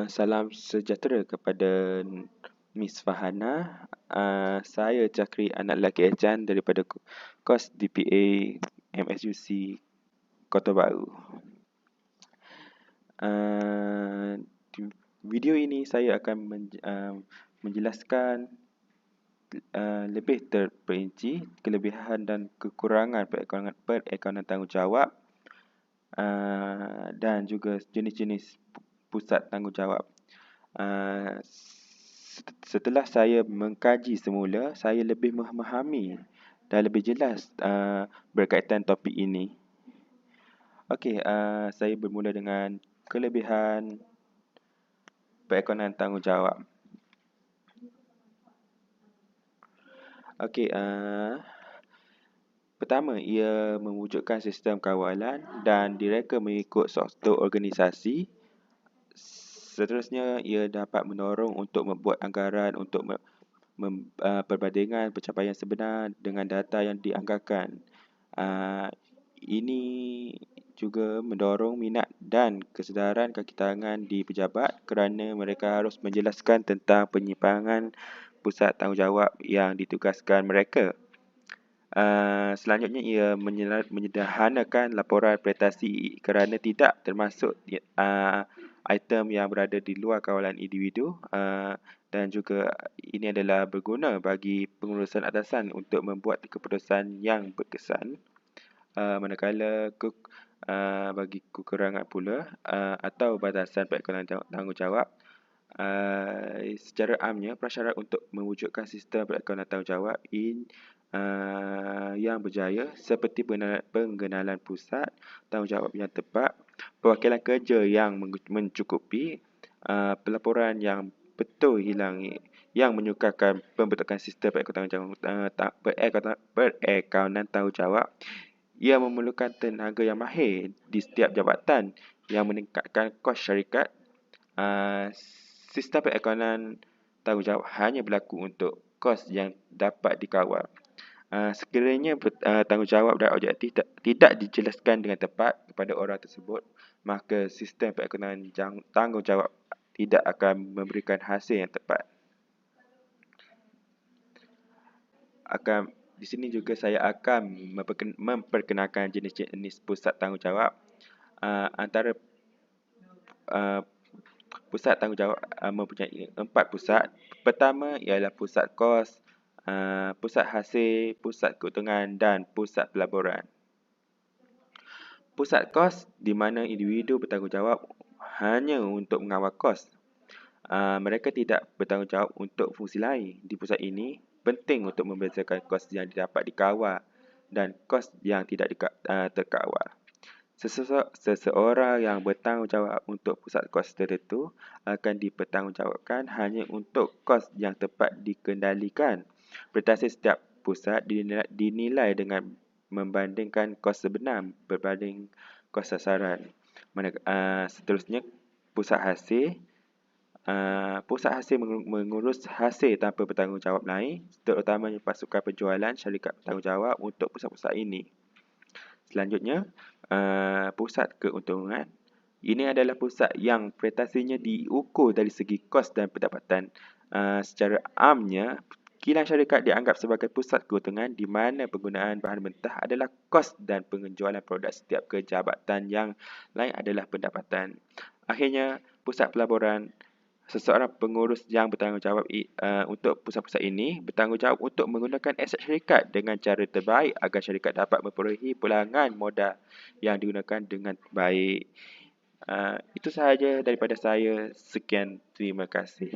Salam sejahtera kepada Miss Fahana. Saya Cakri, anak lelaki Ejan daripada kos DPA MSUC Kota Baru. Di video ini saya akan menjelaskan lebih terperinci kelebihan dan kekurangan perakaunan tanggungjawab dan juga jenis-jenis pusat tanggungjawab. Setelah saya mengkaji semula, saya lebih memahami dan lebih jelas berkaitan topik ini. Okey, saya bermula dengan kelebihan perakaunan tanggungjawab. Okey, pertama, ia mewujudkan sistem kawalan dan direka mengikut struktur organisasi. Seterusnya, ia dapat menolong untuk membuat anggaran untuk perbandingan pencapaian sebenar dengan data yang dianggarkan. Ini juga mendorong minat dan kesedaran kaki tangan di pejabat kerana mereka harus menjelaskan tentang penyimpangan pusat tanggungjawab yang ditugaskan mereka. Selanjutnya, ia menyederhanakan laporan prestasi kerana tidak termasuk item yang berada di luar kawalan individu, dan juga ini adalah berguna bagi pengurusan atasan untuk membuat keputusan yang berkesan, manakala bagi kekurangan pula atau batasan perakaunan tanggungjawab. Secara amnya, prasyarat untuk mewujudkan sistem perakaunan tanggungjawab yang berjaya seperti pengenalan pusat tanggungjawab yang tepat, perwakilan kerja yang mencukupi, pelaporan yang betul yang menyukarkan pembentukan sistem perakaunan tanggungjawab. Ia memerlukan tenaga yang mahir di setiap jabatan yang meningkatkan kos syarikat. Sistem perakaunan tanggungjawab hanya berlaku untuk kos yang dapat dikawal. Sekiranya tanggungjawab dan objektif tidak dijelaskan dengan tepat kepada orang tersebut, maka sistem perakaunan tanggungjawab tidak akan memberikan hasil yang tepat. Di sini juga saya akan memperkenalkan jenis-jenis pusat tanggungjawab. Antara pusat tanggungjawab mempunyai 4 pusat. Pertama ialah pusat kos, pusat hasil, pusat keuntungan dan pusat pelaburan. Pusat kos di mana individu bertanggungjawab hanya untuk mengawal kos. Mereka tidak bertanggungjawab untuk fungsi lain. Di pusat ini, penting untuk membezakan kos yang dapat dikawal dan kos yang tidak terkawal. Seseorang yang bertanggungjawab untuk pusat kos tertentu akan dipertanggungjawabkan hanya untuk kos yang tepat dikendalikan. Berdasar setiap pusat dinilai dengan membandingkan kos sebenar berbanding kos sasaran. Seterusnya, pusat hasil. Pusat hasil mengurus hasil tanpa bertanggungjawab lain, terutamanya pasukan penjualan syarikat bertanggungjawab untuk pusat-pusat ini. Selanjutnya, pusat keuntungan. Ini adalah pusat yang prestasinya diukur dari segi kos dan pendapatan. Secara amnya, kilang syarikat dianggap sebagai pusat keuntungan di mana penggunaan bahan mentah adalah kos dan penjualan produk setiap kejabatan yang lain adalah pendapatan. Akhirnya, pusat pelaburan. Seseorang pengurus yang bertanggungjawab untuk pusat-pusat ini bertanggungjawab untuk menggunakan aset syarikat dengan cara terbaik agar syarikat dapat memperolehi pulangan modal yang digunakan dengan baik. Itu sahaja daripada saya. Sekian, terima kasih.